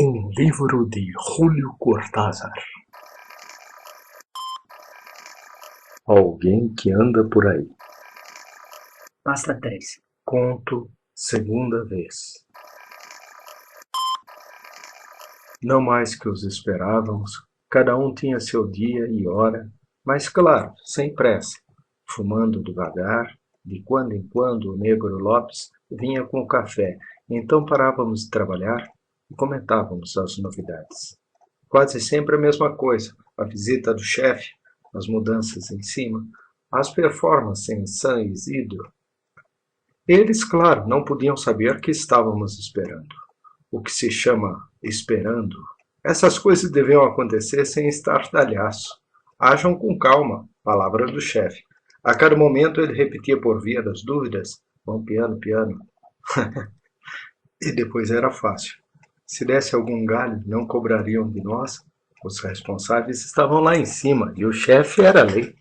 Um livro de Júlio Cortázar. Alguém que anda por aí. Pasta 3. Conto, segunda vez. Não mais que os esperávamos, cada um tinha seu dia e hora, mas claro, sem pressa, fumando devagar. De quando em quando o negro Lopes vinha com o café, então parávamos de trabalhar e comentávamos as novidades. Quase sempre a mesma coisa, a visita do chefe, as mudanças em cima, as performances em San Isidro. Eles, claro, não podiam saber que estávamos esperando. O que se chama esperando. Essas coisas deviam acontecer sem estardalhaço. Hajam com calma, palavra do chefe. A cada momento ele repetia por via das dúvidas: bom, piano, piano. E depois era fácil. Se desse algum galho, não cobrariam de nós. Os responsáveis estavam lá em cima e o chefe era a lei.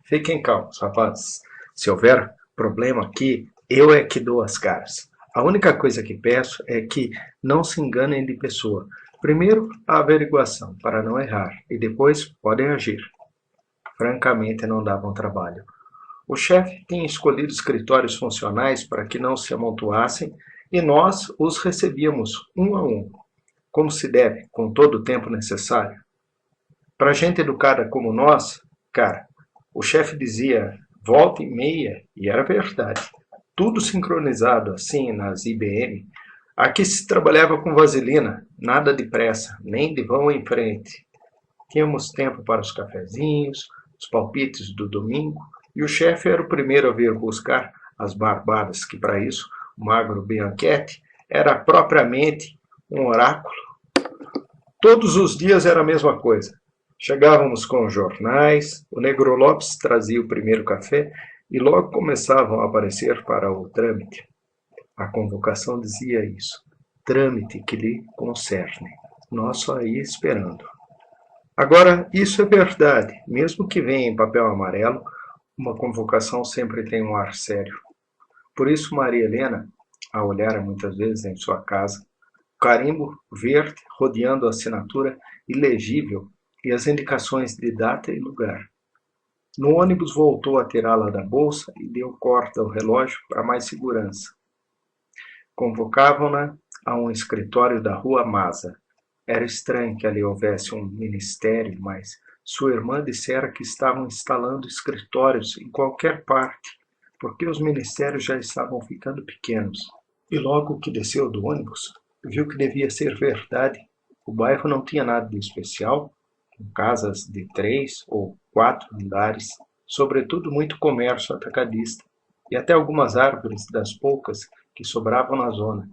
Fiquem calmos, rapazes. Se houver problema aqui, eu é que dou as caras. A única coisa que peço é que não se enganem de pessoa. Primeiro, a averiguação, para não errar, e depois podem agir. Francamente, não davam trabalho. O chefe tinha escolhido escritórios funcionais para que não se amontoassem e nós os recebíamos um a um, como se deve, com todo o tempo necessário. Para gente educada como nós, cara, o chefe dizia volta e meia, e era verdade. Tudo sincronizado assim nas IBM. Aqui se trabalhava com vaselina, nada de pressa, nem de vão em frente. Tínhamos tempo para os cafezinhos, os palpites do domingo, e o chefe era o primeiro a vir buscar as barbadas que, para isso, o magro Bianchetti era propriamente um oráculo. Todos os dias era a mesma coisa. Chegávamos com os jornais, o negro Lopes trazia o primeiro café e logo começavam a aparecer para o trâmite. A convocação dizia isso, trâmite que lhe concerne. Nós só ia esperando. Agora, isso é verdade, mesmo que venha em papel amarelo, uma convocação sempre tem um ar sério. Por isso Maria Helena, a olhar muitas vezes em sua casa, o carimbo verde rodeando a assinatura ilegível e as indicações de data e lugar. No ônibus voltou a tirá-la da bolsa e deu corda ao relógio para mais segurança. Convocavam-na a um escritório da Rua Maza. Era estranho que ali houvesse um ministério, mas sua irmã dissera que estavam instalando escritórios em qualquer parte, porque os ministérios já estavam ficando pequenos. E logo que desceu do ônibus, viu que devia ser verdade. O bairro não tinha nada de especial, com casas de 3 ou 4 andares, sobretudo muito comércio atacadista, e até algumas árvores das poucas que sobravam na zona.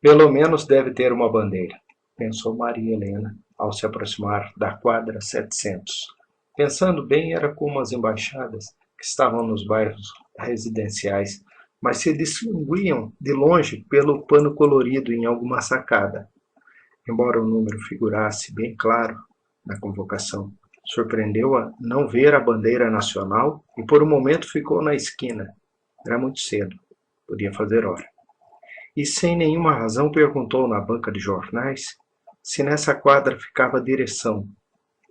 Pelo menos deve ter uma bandeira, pensou Maria Helena, ao se aproximar da quadra 700. Pensando bem, era como as embaixadas que estavam nos bairros residenciais, mas se distinguiam de longe pelo pano colorido em alguma sacada. Embora o número figurasse bem claro na convocação, surpreendeu-a não ver a bandeira nacional e por um momento ficou na esquina. Era muito cedo, podia fazer hora. E sem nenhuma razão perguntou na banca de jornais se nessa quadra ficava a direção.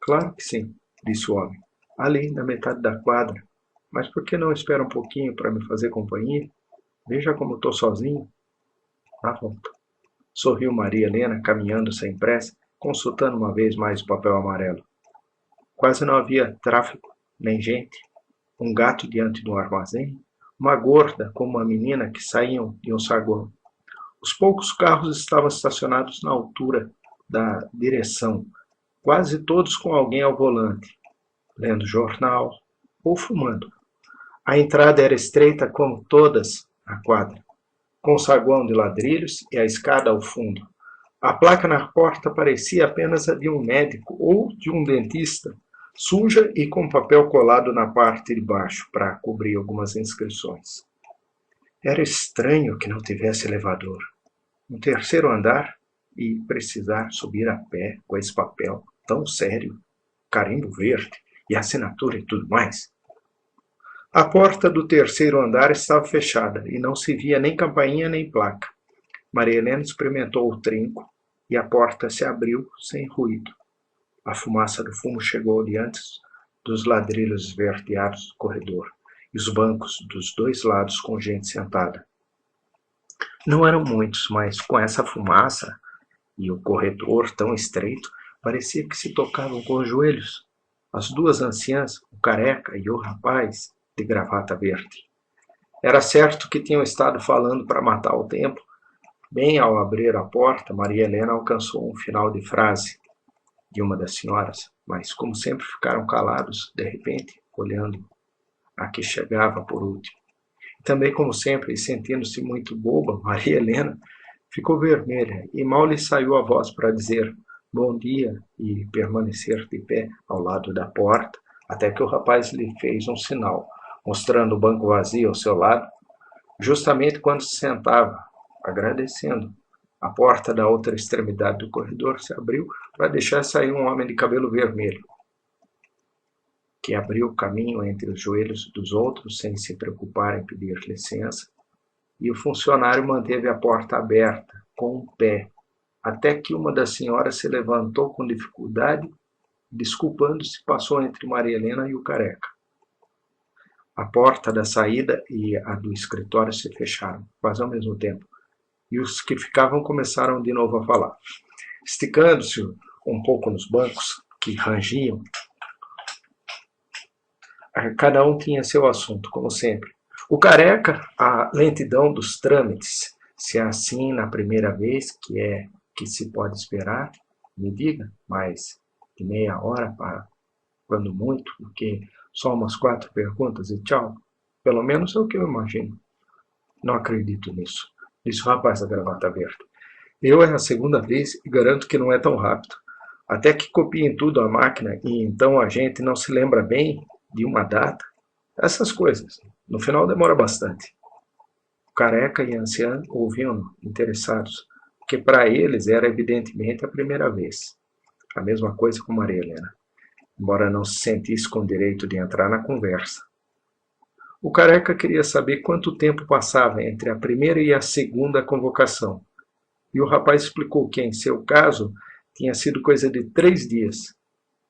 Claro que sim, disse o homem. Ali, na metade da quadra. Mas por que não espera um pouquinho para me fazer companhia? Veja como estou sozinho. Na volta. Sorriu Maria Helena, caminhando sem pressa, consultando uma vez mais o papel amarelo. Quase não havia tráfego, nem gente. Um gato diante de um armazém, uma gorda como uma menina que saíam de um saguão. Os poucos carros estavam estacionados na altura da direção, quase todos com alguém ao volante, lendo jornal ou fumando. A entrada era estreita como todas a quadra, com o saguão de ladrilhos e a escada ao fundo. A placa na porta parecia apenas a de um médico ou de um dentista, suja e com papel colado na parte de baixo para cobrir algumas inscrições. Era estranho que não tivesse elevador. No terceiro andar e precisar subir a pé com esse papel tão sério, carimbo verde e assinatura e tudo mais. A porta do terceiro andar estava fechada e não se via nem campainha nem placa. Maria Helena experimentou o trinco, e a porta se abriu sem ruído. A fumaça do fumo chegou-lhe antes dos ladrilhos esverdeados do corredor e os bancos dos dois lados com gente sentada. Não eram muitos, mas com essa fumaça e o corredor tão estreito, parecia que se tocavam com os joelhos. As duas anciãs, o careca e o rapaz de gravata verde. Era certo que tinham estado falando para matar o tempo. Bem ao abrir a porta, Maria Helena alcançou um final de frase de uma das senhoras, mas como sempre ficaram calados, de repente, olhando a que chegava por último. Também, como sempre, sentindo-se muito boba, Maria Helena ficou vermelha e mal lhe saiu a voz para dizer bom dia e permanecer de pé ao lado da porta, até que o rapaz lhe fez um sinal, mostrando o banco vazio ao seu lado, justamente quando se sentava, agradecendo. A porta da outra extremidade do corredor se abriu para deixar sair um homem de cabelo vermelho, que abriu o caminho entre os joelhos dos outros sem se preocupar em pedir licença, e o funcionário manteve a porta aberta, com um pé, até que uma das senhoras se levantou com dificuldade, desculpando-se, passou entre Maria Helena e o careca. A porta da saída e a do escritório se fecharam, quase ao mesmo tempo, e os que ficavam começaram de novo a falar. Esticando-se um pouco nos bancos, que rangiam, cada um tinha seu assunto, como sempre. O careca, a lentidão dos trâmites, se é assim na primeira vez, que é que se pode esperar, me diga, mas de meia hora para, quando muito, porque só umas 4 perguntas e tchau. Pelo menos é o que eu imagino. Não acredito nisso, disse o rapaz da gravata verde. Eu é a segunda vez e garanto que não é tão rápido. Até que copiem tudo a máquina e então a gente não se lembra bem de uma data. Essas coisas. No final demora bastante. O careca e a anciã ouviam-no, interessados, porque para eles era evidentemente a primeira vez. A mesma coisa com Maria Helena, embora não se sentisse com direito de entrar na conversa. O careca queria saber quanto tempo passava entre a primeira e a segunda convocação. E o rapaz explicou que, em seu caso, tinha sido coisa de 3 dias.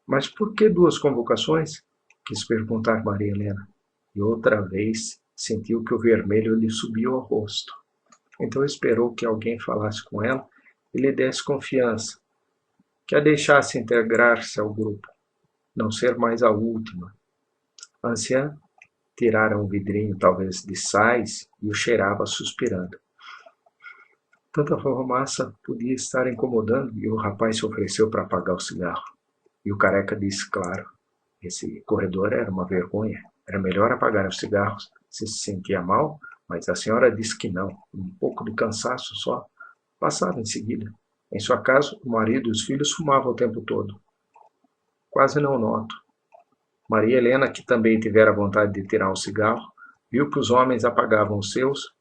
Mas por que 2 convocações? Quis perguntar Maria Helena. E outra vez sentiu que o vermelho lhe subiu ao rosto. Então esperou que alguém falasse com ela e lhe desse confiança, que a deixasse integrar-se ao grupo, não ser mais a última. A anciã tirara um vidrinho, talvez de sais, e o cheirava suspirando. Tanta fumaça podia estar incomodando e o rapaz se ofereceu para apagar o cigarro. E o careca disse, claro, esse corredor era uma vergonha. Era melhor apagar os cigarros se sentia mal, mas a senhora disse que não. Um pouco de cansaço só. Passava em seguida. Em sua casa, o marido e os filhos fumavam o tempo todo. Quase não noto. Maria Helena, que também tivera vontade de tirar um cigarro, viu que os homens apagavam os seus,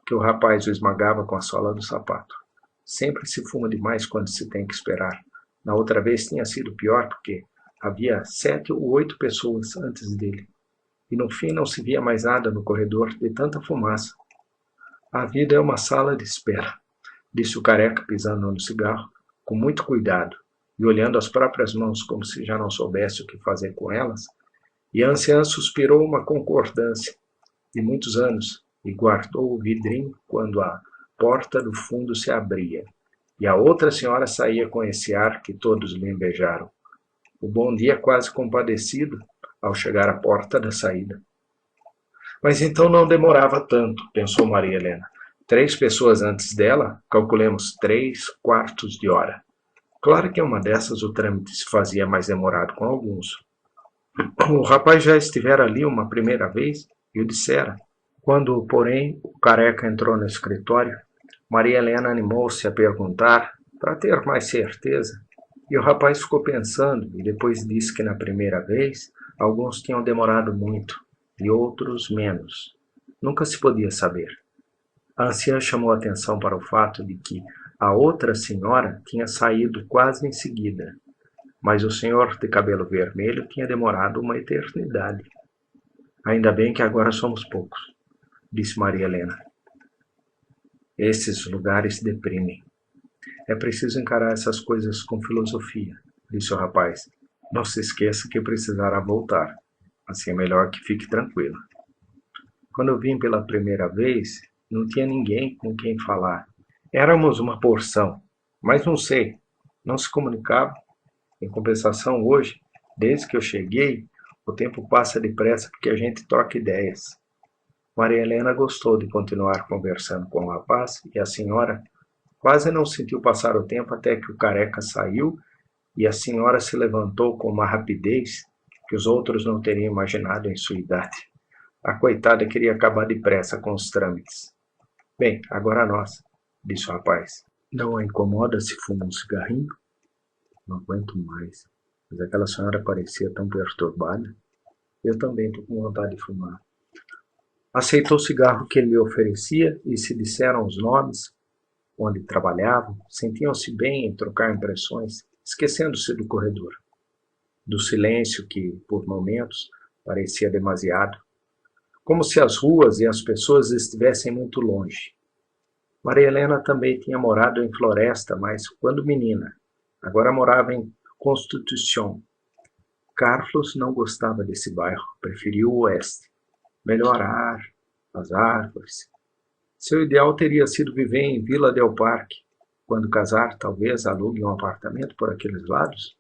que o rapaz o esmagava com a sola do sapato. Sempre se fuma demais quando se tem que esperar. Na outra vez tinha sido pior porque havia 7 ou 8 pessoas antes dele. E no fim não se via mais nada no corredor de tanta fumaça. A vida é uma sala de espera, disse o careca pisando no cigarro, com muito cuidado, e olhando as próprias mãos como se já não soubesse o que fazer com elas, e a anciã suspirou uma concordância de muitos anos e guardou o vidrinho quando a porta do fundo se abria, e a outra senhora saía com esse ar que todos lhe invejaram. O bom dia quase compadecido ao chegar à porta da saída. Mas então não demorava tanto, pensou Maria Helena. 3 pessoas antes dela, calculemos 3/4 de hora. Claro que em uma dessas o trâmite se fazia mais demorado com alguns. O rapaz já estivera ali uma primeira vez e o dissera. Quando, porém, o careca entrou no escritório, Maria Helena animou-se a perguntar, para ter mais certeza, e o rapaz ficou pensando e depois disse que na primeira vez alguns tinham demorado muito e outros menos. Nunca se podia saber. A anciã chamou a atenção para o fato de que a outra senhora tinha saído quase em seguida, mas o senhor de cabelo vermelho tinha demorado uma eternidade. Ainda bem que agora somos poucos, disse Maria Helena. Esses lugares deprimem. É preciso encarar essas coisas com filosofia, disse o rapaz. Não se esqueça que precisará voltar. Assim é melhor que fique tranquilo. Quando eu vim pela primeira vez, não tinha ninguém com quem falar. Éramos uma porção, mas não sei, não se comunicava. Em compensação, hoje, desde que eu cheguei, o tempo passa depressa porque a gente troca ideias. Maria Helena gostou de continuar conversando com o rapaz e a senhora quase não sentiu passar o tempo até que o careca saiu e a senhora se levantou com uma rapidez que os outros não teriam imaginado em sua idade. A coitada queria acabar depressa com os trâmites. Bem, agora nós, disse o rapaz. Não a incomoda se fuma um cigarrinho? Não aguento mais. Mas aquela senhora parecia tão perturbada. Eu também estou com vontade de fumar. Aceitou o cigarro que ele lhe oferecia e se disseram os nomes, onde trabalhavam, sentiam-se bem em trocar impressões, esquecendo-se do corredor, do silêncio que, por momentos, parecia demasiado, como se as ruas e as pessoas estivessem muito longe. Maria Helena também tinha morado em Floresta, mas quando menina. Agora morava em Constituição. Carlos não gostava desse bairro, preferia o oeste. Melhor ar, as árvores. Seu ideal teria sido viver em Vila del Parque. Quando casar, talvez alugue um apartamento por aqueles lados.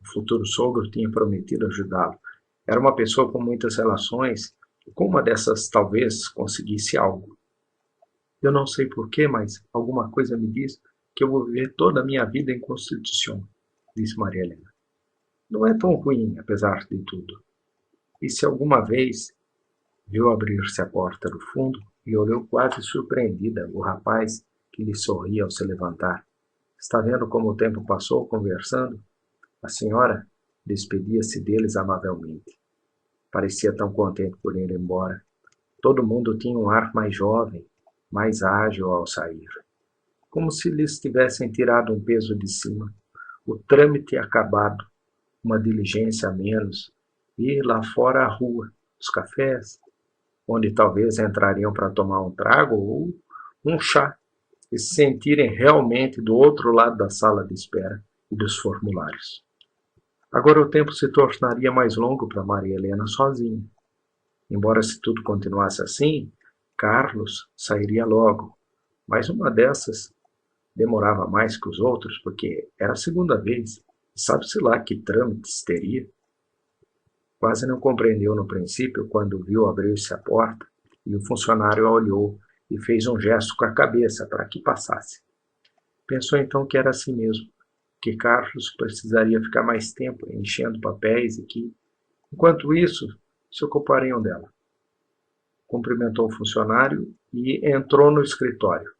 O futuro sogro tinha prometido ajudá-lo. Era uma pessoa com muitas relações, e com uma dessas talvez conseguisse algo. Eu não sei porquê, mas alguma coisa me diz que eu vou viver toda a minha vida em Constituição, disse Maria Helena. Não é tão ruim, apesar de tudo. E se alguma vez viu abrir-se a porta do fundo e olhou quase surpreendida o rapaz que lhe sorria ao se levantar. Está vendo como o tempo passou conversando? A senhora despedia-se deles amavelmente. Parecia tão contente por ir embora. Todo mundo tinha um ar mais jovem, mais ágil ao sair. Como se lhes tivessem tirado um peso de cima. O trâmite acabado, uma diligência a menos, e lá fora a rua, os cafés, onde talvez entrariam para tomar um trago ou um chá, e se sentirem realmente do outro lado da sala de espera e dos formulários. Agora o tempo se tornaria mais longo para Maria Helena sozinha. Embora se tudo continuasse assim, Carlos sairia logo, mas uma dessas demorava mais que os outros, porque era a segunda vez, sabe-se lá que trâmites teria. Quase não compreendeu no princípio quando viu abrir-se a porta e o funcionário a olhou e fez um gesto com a cabeça para que passasse. Pensou então que era assim mesmo, que Carlos precisaria ficar mais tempo enchendo papéis e que, enquanto isso, se ocupariam dela. Cumprimentou o funcionário e entrou no escritório.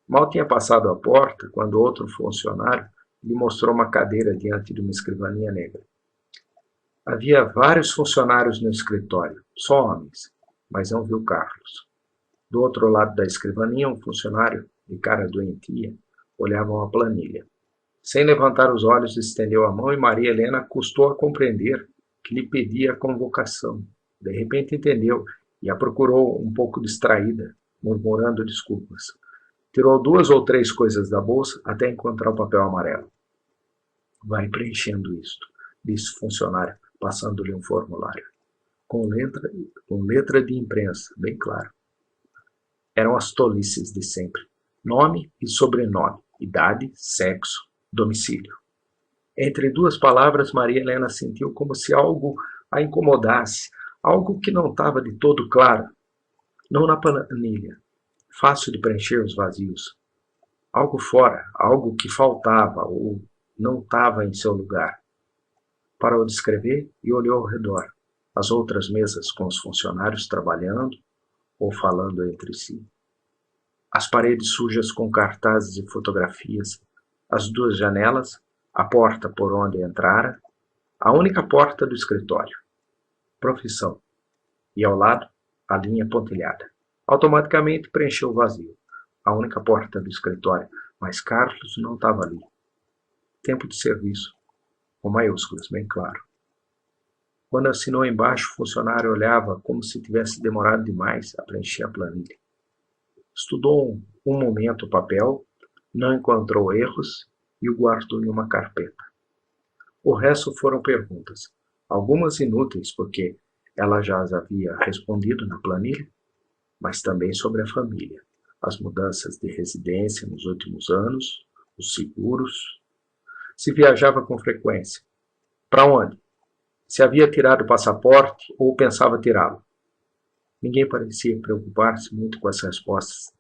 Mal tinha passado a porta quando outro funcionário lhe mostrou uma cadeira diante de uma escrivaninha negra. Havia vários funcionários no escritório, só homens, mas não viu Carlos. Do outro lado da escrivaninha, um funcionário, de cara doentia, olhava uma planilha. Sem levantar os olhos, estendeu a mão e Maria Helena custou a compreender que lhe pedia a convocação. De repente entendeu e a procurou um pouco distraída, murmurando desculpas. Tirou 2 ou 3 coisas da bolsa até encontrar o papel amarelo. Vai preenchendo isto, disse o funcionário, passando-lhe um formulário. Com letra de imprensa, bem claro. Eram as tolices de sempre. Nome e sobrenome, idade, sexo, domicílio. Entre 2 palavras, Maria Helena sentiu como se algo a incomodasse, algo que não estava de todo claro. Não na planilha, fácil de preencher os vazios. Algo fora, algo que faltava ou não estava em seu lugar. Parou de escrever e olhou ao redor. As outras mesas com os funcionários trabalhando ou falando entre si. As paredes sujas com cartazes e fotografias, as 2 janelas, a porta por onde entrara, a única porta do escritório. Profissão. E ao lado, a linha pontilhada. Automaticamente preencheu o vazio. A única porta do escritório, mas Carlos não estava ali. Tempo de serviço, com maiúsculas, bem claro. Quando assinou embaixo, o funcionário olhava como se tivesse demorado demais a preencher a planilha. Estudou um momento o papel, Não encontrou erros e o guardou em uma carpeta. O resto foram perguntas, algumas inúteis porque ela já as havia respondido na planilha, mas também sobre a família, as mudanças de residência nos últimos anos, os seguros, se viajava com frequência, para onde, se havia tirado o passaporte ou pensava tirá-lo. Ninguém parecia preocupar-se muito com as respostas.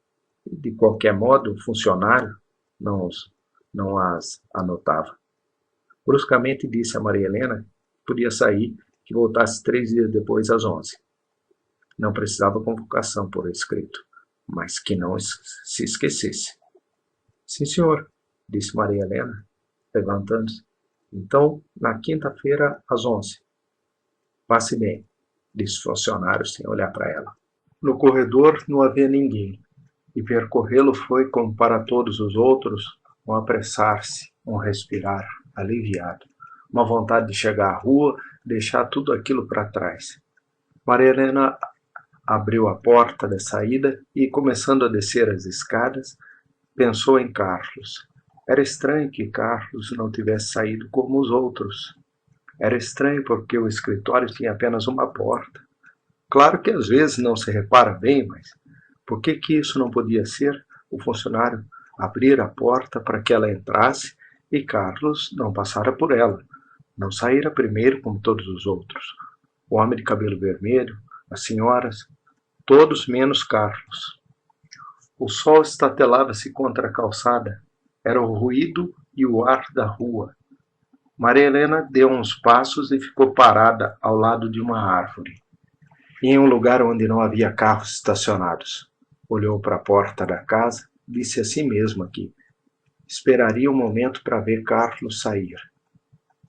De qualquer modo, o funcionário não as anotava. Bruscamente disse a Maria Helena que podia sair, que voltasse 3 dias depois às 11. Não precisava convocação por escrito, mas que não se esquecesse. Sim, senhor, disse Maria Helena, levantando-se. Então, na quinta-feira, às 11. Passe bem, disse o funcionário sem olhar para ela. No corredor não havia ninguém, e percorrê-lo foi, como para todos os outros, um apressar-se, um respirar aliviado, uma vontade de chegar à rua, deixar tudo aquilo para trás. Maria Helena abriu a porta da saída e, começando a descer as escadas, pensou em Carlos. Era estranho que Carlos não tivesse saído como os outros. Era estranho porque o escritório tinha apenas uma porta. Claro que às vezes não se repara bem, mas por que isso não podia ser? O funcionário abrir a porta para que ela entrasse e Carlos não passara por ela. Não saíra primeiro como todos os outros. O homem de cabelo vermelho, as senhoras, todos menos Carlos. O sol estatelava-se contra a calçada. Era o ruído e o ar da rua. Maria Helena deu uns passos e ficou parada ao lado de uma árvore, em um lugar onde não havia carros estacionados. Olhou para a porta da casa, disse a si mesma que esperaria um momento para ver Carlos sair.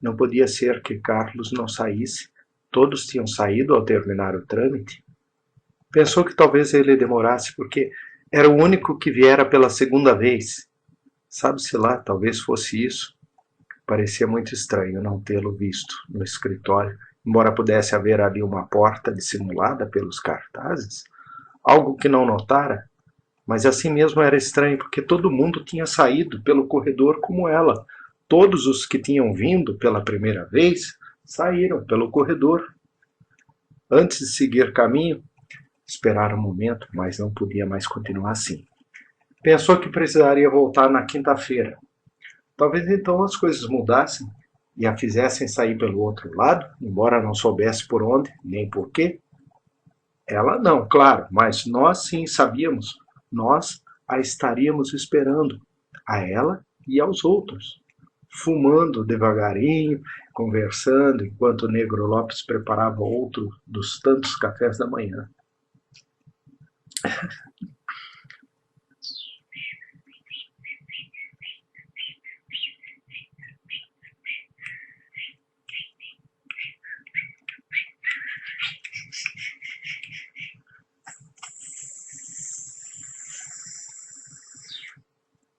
Não podia ser que Carlos não saísse. Todos tinham saído ao terminar o trâmite. Pensou que talvez ele demorasse porque era o único que viera pela segunda vez. Sabe-se lá, talvez fosse isso. Parecia muito estranho não tê-lo visto no escritório, embora pudesse haver ali uma porta dissimulada pelos cartazes, algo que não notara, mas assim mesmo era estranho porque todo mundo tinha saído pelo corredor como ela. Todos os que tinham vindo pela primeira vez saíram pelo corredor. Antes de seguir caminho, esperara um momento, mas não podia mais continuar assim. Pensou que precisaria voltar na quinta-feira. Talvez então as coisas mudassem e a fizessem sair pelo outro lado, embora não soubesse por onde, nem por quê. Ela não, claro, mas nós sim sabíamos. Nós a estaríamos esperando, a ela e aos outros. Fumando devagarinho, conversando, enquanto o Negro Lopes preparava outro dos tantos cafés da manhã.